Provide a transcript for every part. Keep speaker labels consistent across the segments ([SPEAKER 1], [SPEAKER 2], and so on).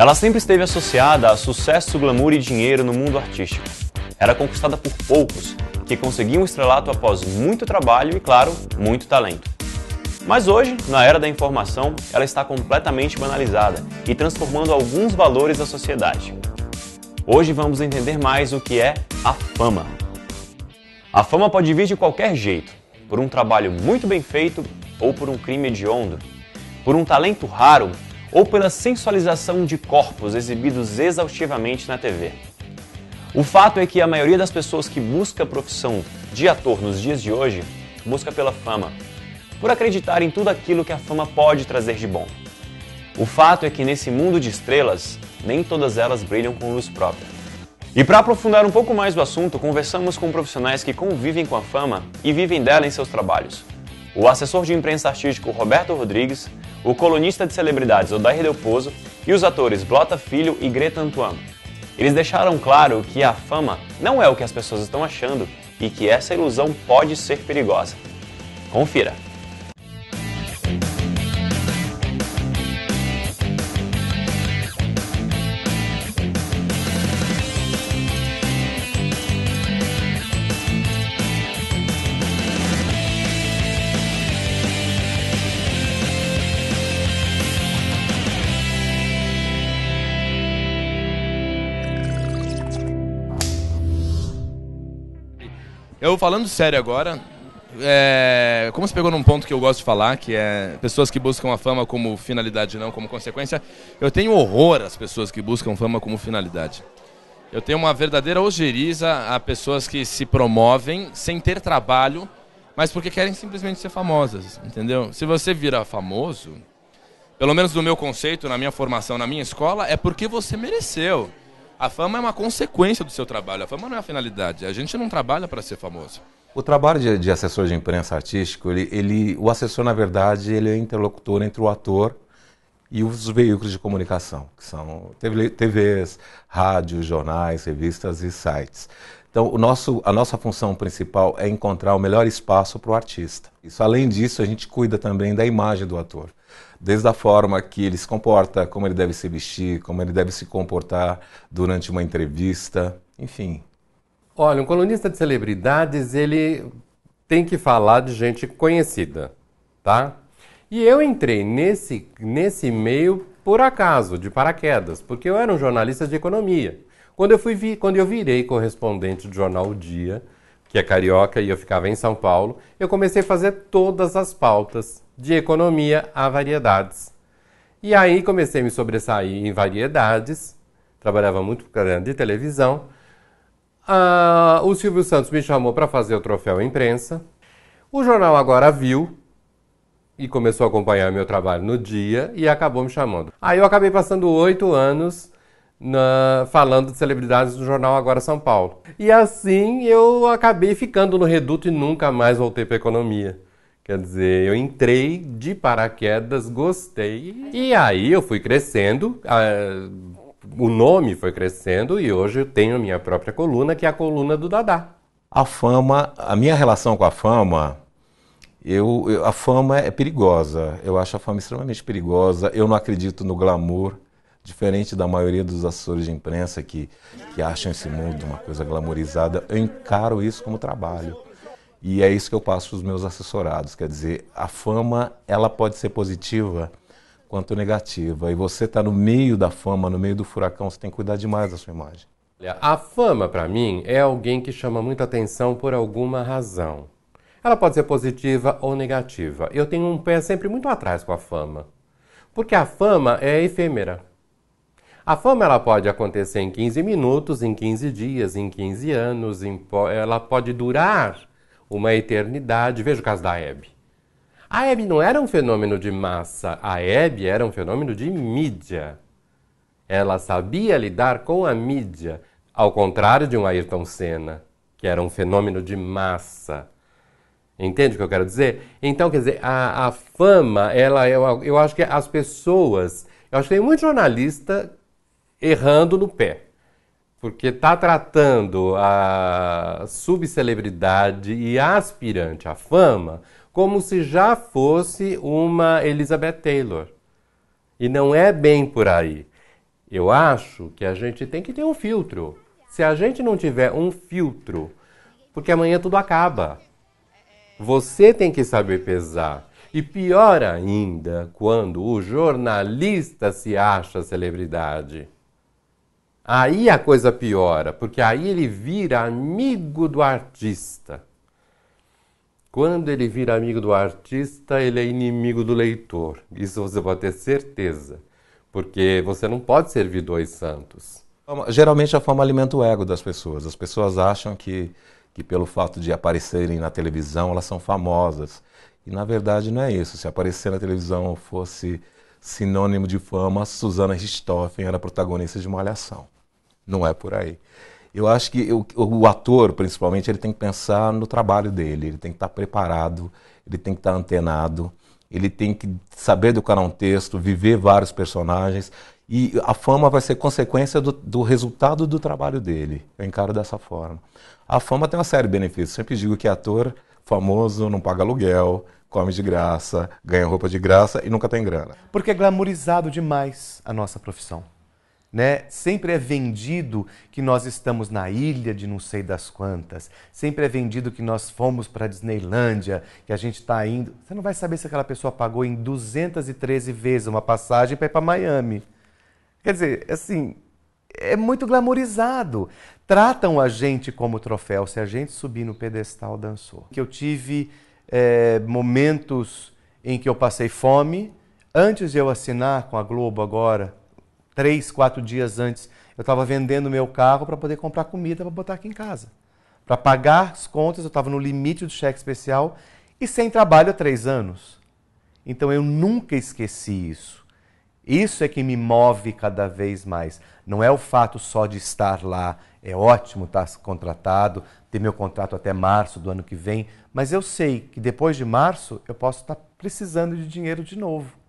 [SPEAKER 1] Ela sempre esteve associada a sucesso, glamour e dinheiro no mundo artístico. Era conquistada por poucos, que conseguiam o estrelato após muito trabalho e, claro, muito talento. Mas hoje, na era da informação, ela está completamente banalizada e transformando alguns valores da sociedade. Hoje vamos entender mais o que é a fama. A fama pode vir de qualquer jeito, por um trabalho muito bem feito ou por um crime hediondo, por um talento raro ou pela sensualização de corpos exibidos exaustivamente na TV. O fato é que a maioria das pessoas que busca a profissão de ator nos dias de hoje busca pela fama, por acreditar em tudo aquilo que a fama pode trazer de bom. O fato é que nesse mundo de estrelas, nem todas elas brilham com luz própria. E para aprofundar um pouco mais o assunto, conversamos com profissionais que convivem com a fama e vivem dela em seus trabalhos. O assessor de imprensa artístico Roberto Rodrigues, o colunista de celebridades Odair Delpozo e os atores Blota Filho e Greta Antoine. Eles deixaram claro que a fama não é o que as pessoas estão achando e que essa ilusão pode ser perigosa. Confira!
[SPEAKER 2] Eu falando sério agora, como você pegou num ponto que eu gosto de falar, que é pessoas que buscam a fama como finalidade, não como consequência, eu tenho horror às pessoas que buscam fama como finalidade. Eu tenho uma verdadeira ojeriza a pessoas que se promovem sem ter trabalho, mas porque querem simplesmente ser famosas, entendeu? Se você vira famoso, pelo menos no meu conceito, na minha formação, na minha escola, é porque você mereceu. A fama é uma consequência do seu trabalho, a fama não é a finalidade, a gente não trabalha para ser famoso.
[SPEAKER 3] O trabalho de assessor de imprensa artístico, o assessor, na verdade, ele é interlocutor entre o ator e os veículos de comunicação, que são TVs, rádios, jornais, revistas e sites. Então, a nossa função principal é encontrar o melhor espaço para o artista. Além disso, a gente cuida também da imagem do ator. Desde a forma que ele se comporta, como ele deve se vestir, como ele deve se comportar durante uma entrevista, enfim.
[SPEAKER 4] Olha, um colunista de celebridades, ele tem que falar de gente conhecida, tá? E eu entrei nesse meio por acaso, de paraquedas, porque eu era um jornalista de economia. Quando eu virei correspondente do jornal O Dia, que é carioca, e eu ficava em São Paulo, eu comecei a fazer todas as pautas, de economia a variedades. E aí comecei a me sobressair em variedades, trabalhava muito de televisão. O Silvio Santos me chamou para fazer o troféu imprensa. O jornal agora viu e começou a acompanhar meu trabalho no Dia e acabou me chamando. Aí eu acabei passando 8 anos falando de celebridades do jornal Agora São Paulo. E assim eu acabei ficando no reduto e nunca mais voltei para economia. Quer dizer, eu entrei de paraquedas, gostei, e aí eu fui crescendo, o nome foi crescendo e hoje eu tenho a minha própria coluna, que é a coluna do Dadá.
[SPEAKER 3] A fama, a minha relação com a fama, a fama é perigosa, eu acho a fama extremamente perigosa, eu não acredito no glamour, diferente da maioria dos assessores de imprensa que acham esse mundo uma coisa glamourizada, eu encaro isso como trabalho. E é isso que eu passo para os meus assessorados, quer dizer, a fama ela pode ser positiva quanto negativa. E você está no meio da fama, no meio do furacão, você tem que cuidar demais da sua imagem.
[SPEAKER 4] A fama, para mim, é alguém que chama muita atenção por alguma razão. Ela pode ser positiva ou negativa. Eu tenho um pé sempre muito atrás com a fama, porque a fama é efêmera. A fama ela pode acontecer em 15 minutos, em 15 dias, em 15 anos, ela pode durar uma eternidade. Veja o caso da Hebe. A Hebe não era um fenômeno de massa, a Hebe era um fenômeno de mídia. Ela sabia lidar com a mídia, ao contrário de um Ayrton Senna, que era um fenômeno de massa. Entende o que eu quero dizer? Então, quer dizer, a fama, eu acho que as pessoas... Eu acho que tem muito jornalista errando no pé. Porque está tratando a subcelebridade e a aspirante à fama como se já fosse uma Elizabeth Taylor. E não é bem por aí. Eu acho que a gente tem que ter um filtro. Se a gente não tiver um filtro, porque amanhã tudo acaba. Você tem que saber pesar. E pior ainda, quando o jornalista se acha celebridade. Aí a coisa piora, porque aí ele vira amigo do artista. Quando ele vira amigo do artista, ele é inimigo do leitor. Isso você pode ter certeza. Porque você não pode servir dois santos.
[SPEAKER 3] Geralmente a fama alimenta o ego das pessoas. As pessoas acham que pelo fato de aparecerem na televisão, elas são famosas. E na verdade não é isso. Se aparecer na televisão fosse sinônimo de fama, Susana Richthofen era protagonista de Malhação. Não é por aí. Eu acho que o ator, principalmente, ele tem que pensar no trabalho dele, ele tem que estar preparado, ele tem que estar antenado, ele tem que saber educar um texto, viver vários personagens, e a fama vai ser consequência do resultado do trabalho dele. Eu encaro dessa forma. A fama tem uma série de benefícios. Sempre digo que ator famoso não paga aluguel, come de graça, ganha roupa de graça e nunca tem grana.
[SPEAKER 5] Porque é glamourizado demais a nossa profissão. Né? Sempre é vendido que nós estamos na ilha de não sei das quantas. Sempre é vendido que nós fomos para a Disneylândia, que a gente está indo. Você não vai saber se aquela pessoa pagou em 213 vezes uma passagem para ir para Miami. Quer dizer, assim, é muito glamourizado. Tratam a gente como troféu. Se a gente subir no pedestal, dançou. Eu tive momentos em que eu passei fome. Antes de eu assinar com a Globo agora, 3, 4 dias antes, eu estava vendendo meu carro para poder comprar comida para botar aqui em casa. Para pagar as contas, eu estava no limite do cheque especial e sem trabalho há 3 anos. Então eu nunca esqueci isso. Isso é que me move cada vez mais. Não é o fato só de estar lá. É ótimo estar contratado, ter meu contrato até março do ano que vem, mas eu sei que depois de março eu posso estar precisando de dinheiro de novo.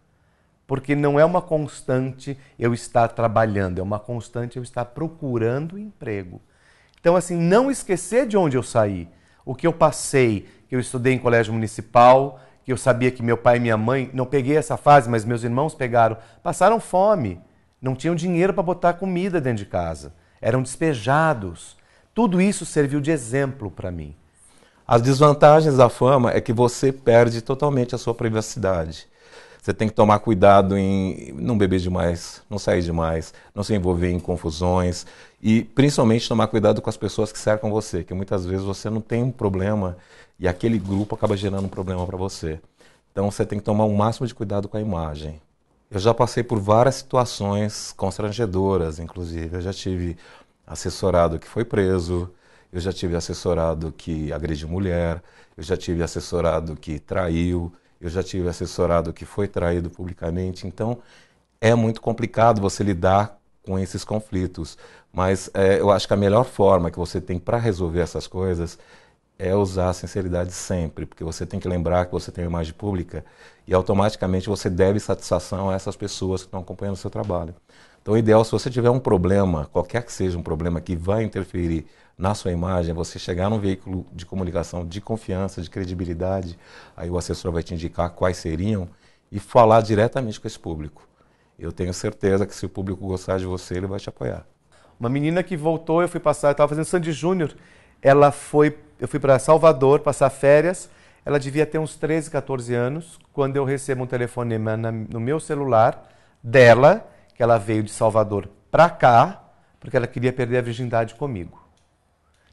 [SPEAKER 5] Porque não é uma constante eu estar trabalhando, é uma constante eu estar procurando emprego. Então, assim, não esquecer de onde eu saí, o que eu passei, que eu estudei em colégio municipal, que eu sabia que meu pai e minha mãe, não peguei essa fase, mas meus irmãos pegaram, passaram fome, não tinham dinheiro para botar comida dentro de casa, eram despejados. Tudo isso serviu de exemplo para mim.
[SPEAKER 3] As desvantagens da fama é que você perde totalmente a sua privacidade. Você tem que tomar cuidado em não beber demais, não sair demais, não se envolver em confusões e principalmente tomar cuidado com as pessoas que cercam você, que muitas vezes você não tem um problema e aquele grupo acaba gerando um problema para você. Então você tem que tomar o máximo de cuidado com a imagem. Eu já passei por várias situações constrangedoras, inclusive. Eu já tive assessorado que foi preso, eu já tive assessorado que agrediu mulher, eu já tive assessorado que traiu, eu já tive assessorado que foi traído publicamente, então é muito complicado você lidar com esses conflitos. Mas eu acho que a melhor forma que você tem para resolver essas coisas é usar a sinceridade sempre, porque você tem que lembrar que você tem uma imagem pública e automaticamente você deve satisfação a essas pessoas que estão acompanhando o seu trabalho. Então o ideal, se você tiver um problema, qualquer que seja um problema que vai interferir na sua imagem, é você chegar num veículo de comunicação de confiança, de credibilidade, aí o assessor vai te indicar quais seriam e falar diretamente com esse público. Eu tenho certeza que se o público gostar de você, ele vai te apoiar.
[SPEAKER 5] Uma menina que voltou, eu estava fazendo Sandy Júnior, eu fui para Salvador passar férias, ela devia ter uns 13, 14 anos, quando eu recebo um telefonema no meu celular dela, que ela veio de Salvador para cá, porque ela queria perder a virgindade comigo.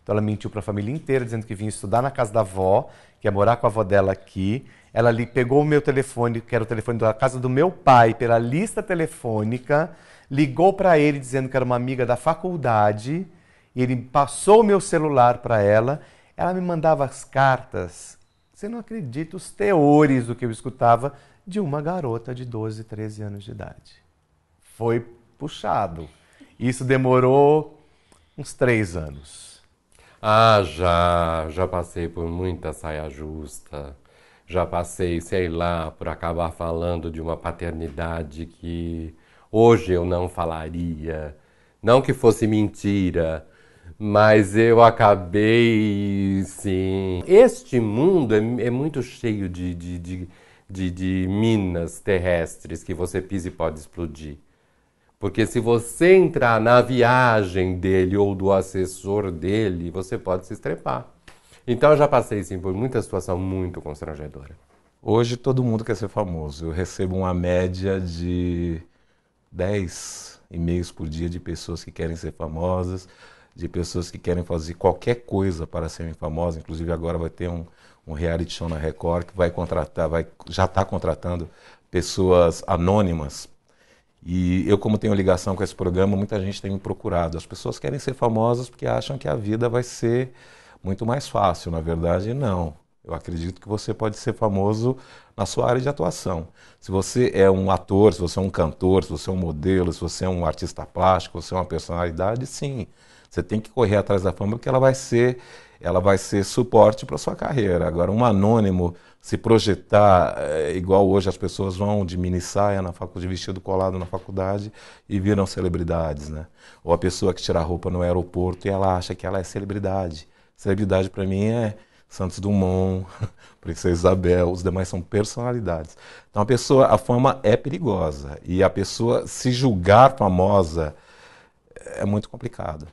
[SPEAKER 5] Então ela mentiu para a família inteira, dizendo que vinha estudar na casa da avó, que ia morar com a avó dela aqui. Ela pegou o meu telefone, que era o telefone da casa do meu pai, pela lista telefônica, ligou para ele dizendo que era uma amiga da faculdade, e ele passou o meu celular para ela. Ela me mandava as cartas, você não acredita, os teores do que eu escutava, de uma garota de 12, 13 anos de idade. Foi puxado. Isso demorou uns 3 anos.
[SPEAKER 4] Ah, já passei por muita saia justa, já passei, sei lá, por acabar falando de uma paternidade que hoje eu não falaria, não que fosse mentira, mas eu acabei, sim. Este mundo é muito cheio de minas terrestres que você pisa e pode explodir. Porque se você entrar na viagem dele ou do assessor dele, você pode se estrepar. Então eu já passei sim por muita situação muito constrangedora.
[SPEAKER 3] Hoje todo mundo quer ser famoso. Eu recebo uma média de 10 e-mails por dia de pessoas que querem ser famosas, de pessoas que querem fazer qualquer coisa para serem famosas. Inclusive agora vai ter um reality show na Record que vai contratar, já está contratando pessoas anônimas. E eu, como tenho ligação com esse programa, muita gente tem me procurado. As pessoas querem ser famosas porque acham que a vida vai ser muito mais fácil. Na verdade, não. Eu acredito que você pode ser famoso na sua área de atuação. Se você é um ator, se você é um cantor, se você é um modelo, se você é um artista plástico, se você é uma personalidade, sim. Você tem que correr atrás da fama porque ela vai ser suporte para a sua carreira. Agora, um anônimo se projetar, igual hoje as pessoas vão de mini saia na faculdade, de vestido colado na faculdade e viram celebridades, né? Ou a pessoa que tira a roupa no aeroporto e ela acha que ela é celebridade. Celebridade para mim é Santos Dumont, Princesa Isabel, os demais são personalidades. Então a fama é perigosa e a pessoa se julgar famosa é muito complicado.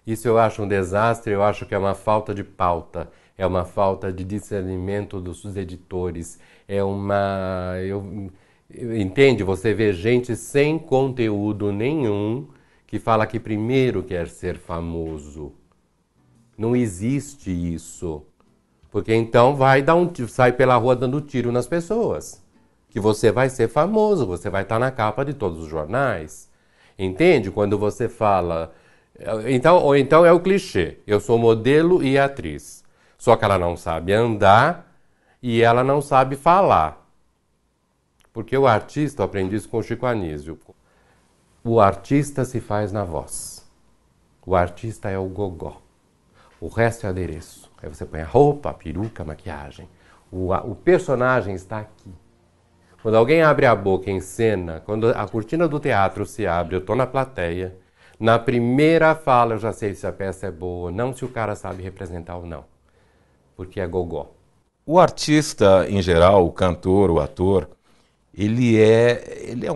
[SPEAKER 4] Isso eu acho um desastre, eu acho que é uma falta de pauta, é uma falta de discernimento dos editores, entende? Você vê gente sem conteúdo nenhum que fala que primeiro quer ser famoso. Não existe isso. Porque então sai pela rua dando tiro nas pessoas. Que você vai ser famoso, você vai estar na capa de todos os jornais. Entende? Quando você fala... Ou então é o clichê. Eu sou modelo e atriz. Só que ela não sabe andar e ela não sabe falar. Porque o artista, eu aprendi isso com o Chico Anísio. O artista se faz na voz. O artista é o gogó. O resto é adereço. Aí você põe a roupa, a peruca, a maquiagem. O personagem está aqui. Quando alguém abre a boca em cena, quando a cortina do teatro se abre, eu estou na plateia, na primeira fala eu já sei se a peça é boa, não se o cara sabe representar ou não. Porque é gogó.
[SPEAKER 3] O artista, em geral, o cantor, o ator, ele é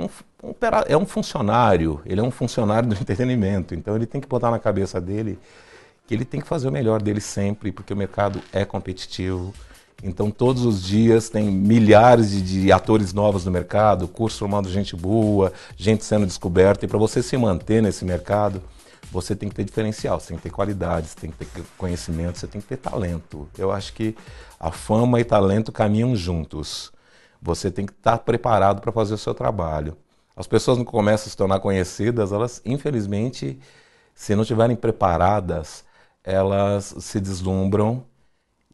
[SPEAKER 3] um funcionário, ele é um funcionário do entretenimento. Então ele tem que botar na cabeça dele que ele tem que fazer o melhor dele sempre, porque o mercado é competitivo. Então todos os dias tem milhares de atores novos no mercado, curso formando gente boa, gente sendo descoberta. E para você se manter nesse mercado, você tem que ter diferencial, você tem que ter qualidade, você tem que ter conhecimento, você tem que ter talento. Eu acho que a fama e talento caminham juntos. Você tem que estar preparado para fazer o seu trabalho. As pessoas não começam a se tornar conhecidas, elas, infelizmente, se não estiverem preparadas, elas se deslumbram.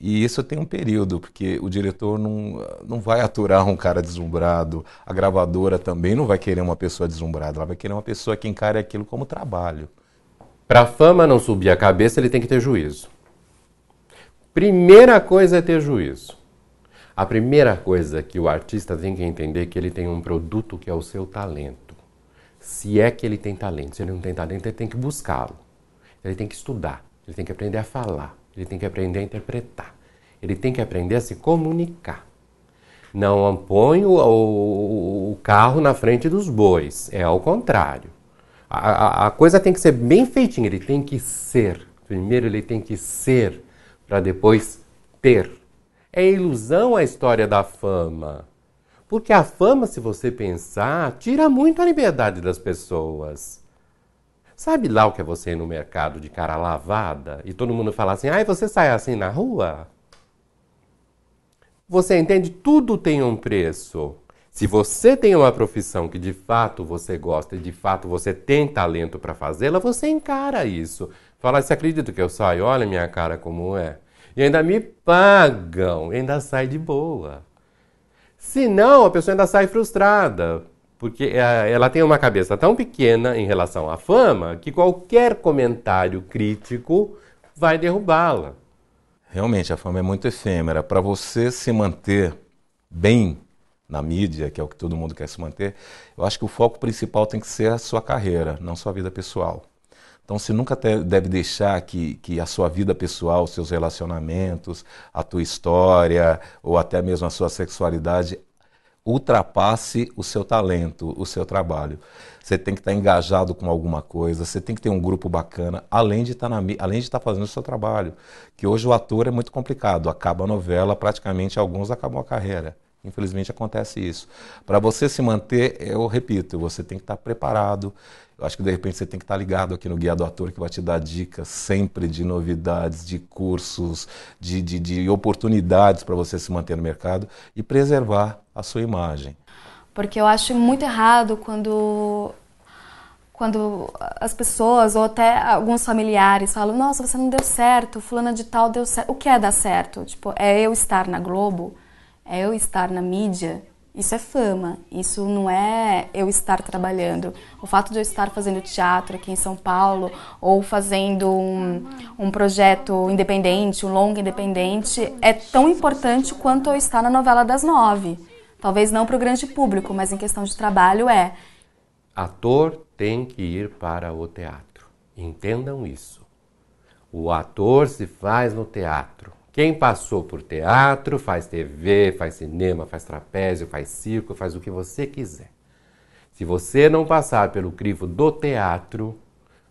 [SPEAKER 3] E isso tem um período, porque o diretor não vai aturar um cara deslumbrado, a gravadora também não vai querer uma pessoa deslumbrada, ela vai querer uma pessoa que encare aquilo como trabalho.
[SPEAKER 4] Para a fama não subir a cabeça, ele tem que ter juízo. Primeira coisa é ter juízo. A primeira coisa que o artista tem que entender é que ele tem um produto que é o seu talento. Se é que ele tem talento, se ele não tem talento, ele tem que buscá-lo. Ele tem que estudar, ele tem que aprender a falar, ele tem que aprender a interpretar, ele tem que aprender a se comunicar. Não põe o carro na frente dos bois, é ao contrário. A coisa tem que ser bem feitinha, ele tem que ser. Primeiro ele tem que ser, para depois ter. É ilusão a história da fama. Porque a fama, se você pensar, tira muito a liberdade das pessoas. Sabe lá o que é você ir no mercado de cara lavada e todo mundo fala assim, ai, você sai assim na rua? Você entende? Tudo tem um preço. Se você tem uma profissão que de fato você gosta e de fato você tem talento para fazê-la, você encara isso. Fala, você acredita que eu saio? Olha minha cara como é. E ainda me pagam, ainda sai de boa. Se não, a pessoa ainda sai frustrada, porque ela tem uma cabeça tão pequena em relação à fama que qualquer comentário crítico vai derrubá-la.
[SPEAKER 3] Realmente, a fama é muito efêmera. Para você se manter bem na mídia, que é o que todo mundo quer se manter, eu acho que o foco principal tem que ser a sua carreira, não sua vida pessoal. Então você nunca deve deixar que a sua vida pessoal, os seus relacionamentos, a tua história ou até mesmo a sua sexualidade ultrapasse o seu talento, o seu trabalho. Você tem que estar engajado com alguma coisa, você tem que ter um grupo bacana, além de estar fazendo o seu trabalho. Que hoje o ator é muito complicado, acaba a novela, praticamente alguns acabam a carreira. Infelizmente acontece isso. Para você se manter, eu repito, você tem que estar preparado. Eu acho que de repente você tem que estar ligado aqui no Guia do Ator, que vai te dar dicas sempre de novidades, de cursos, de oportunidades para você se manter no mercado e preservar a sua imagem.
[SPEAKER 6] Porque eu acho muito errado quando as pessoas ou até alguns familiares falam: nossa, você não deu certo, fulana de tal deu certo. O que é dar certo? Tipo, é eu estar na Globo? É eu estar na mídia? Isso é fama, isso não é eu estar trabalhando. O fato de eu estar fazendo teatro aqui em São Paulo ou fazendo um projeto independente, um longa independente, é tão importante quanto eu estar na novela das 9. Talvez não para o grande público, mas em questão de trabalho é.
[SPEAKER 4] Ator tem que ir para o teatro. Entendam isso. O ator se faz no teatro. Quem passou por teatro, faz TV, faz cinema, faz trapézio, faz circo, faz o que você quiser. Se você não passar pelo crivo do teatro,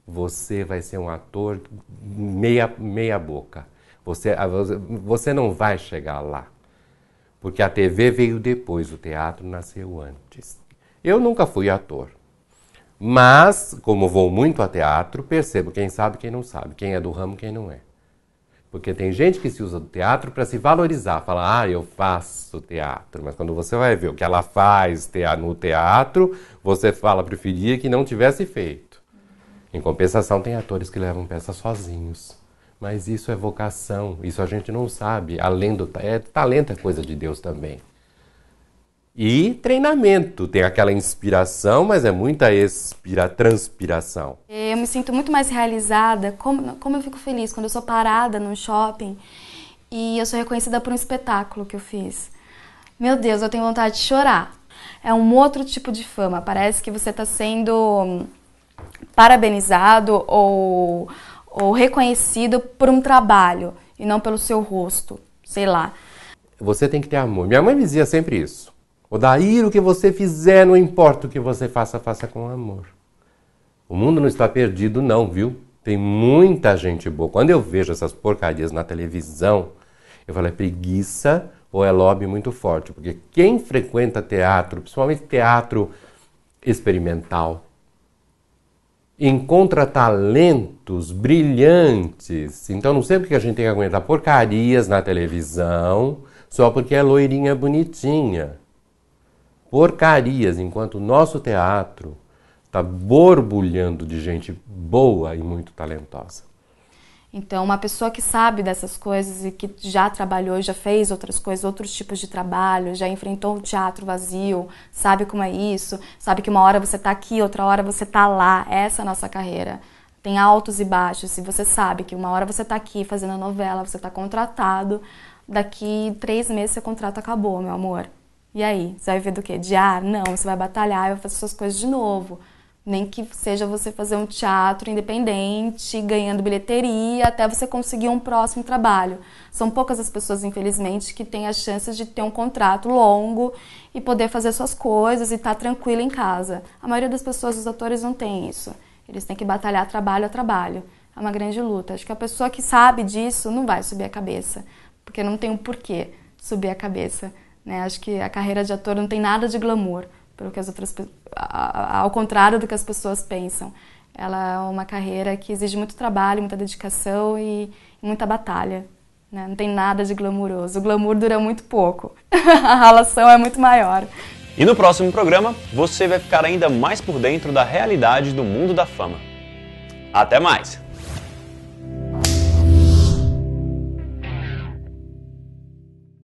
[SPEAKER 4] você vai ser um ator meia boca. Você não vai chegar lá. Porque a TV veio depois, o teatro nasceu antes. Eu nunca fui ator. Mas, como vou muito a teatro, percebo quem sabe e quem não sabe, quem é do ramo e quem não é. Porque tem gente que se usa do teatro para se valorizar, fala, eu faço teatro, mas quando você vai ver o que ela faz no teatro, você fala, preferia que não tivesse feito. Em compensação, tem atores que levam peça sozinhos, mas isso é vocação, isso a gente não sabe, além do talento é coisa de Deus também. E treinamento, tem aquela inspiração, mas é muita transpiração.
[SPEAKER 6] Eu me sinto muito mais realizada, como eu fico feliz quando eu sou parada num shopping e eu sou reconhecida por um espetáculo que eu fiz. Meu Deus, eu tenho vontade de chorar. É um outro tipo de fama, parece que você está sendo parabenizado ou reconhecido por um trabalho e não pelo seu rosto, sei lá.
[SPEAKER 4] Você tem que ter amor. Minha mãe me dizia sempre isso. Odair, o que você fizer, não importa o que você faça, faça com amor. O mundo não está perdido não, viu? Tem muita gente boa. Quando eu vejo essas porcarias na televisão, eu falo, é preguiça ou é lobby muito forte? Porque quem frequenta teatro, principalmente teatro experimental, encontra talentos brilhantes. Então não sei porque a gente tem que aguentar porcarias na televisão só porque é loirinha bonitinha. Porcarias, enquanto o nosso teatro está borbulhando de gente boa e muito talentosa.
[SPEAKER 6] Então, uma pessoa que sabe dessas coisas e que já trabalhou, já fez outras coisas, outros tipos de trabalho, já enfrentou o teatro vazio, sabe como é isso, sabe que uma hora você está aqui, outra hora você está lá. Essa é a nossa carreira. Tem altos e baixos. E você sabe que uma hora você está aqui fazendo a novela, você está contratado, daqui 3 meses seu contrato acabou, meu amor. E aí? Você vai viver do quê? De ar? Não, você vai batalhar e vai fazer suas coisas de novo. Nem que seja você fazer um teatro independente, ganhando bilheteria, até você conseguir um próximo trabalho. São poucas as pessoas, infelizmente, que têm a chance de ter um contrato longo e poder fazer suas coisas e estar tranquila em casa. A maioria das pessoas, os atores, não tem isso. Eles têm que batalhar trabalho a trabalho. É uma grande luta. Acho que a pessoa que sabe disso não vai subir a cabeça, porque não tem um porquê subir a cabeça. Acho que a carreira de ator não tem nada de glamour, pelo que as outras, ao contrário do que as pessoas pensam. Ela é uma carreira que exige muito trabalho, muita dedicação e muita batalha. Não tem nada de glamouroso. O glamour dura muito pouco. A relação é muito maior.
[SPEAKER 1] E no próximo programa, você vai ficar ainda mais por dentro da realidade do mundo da fama. Até mais!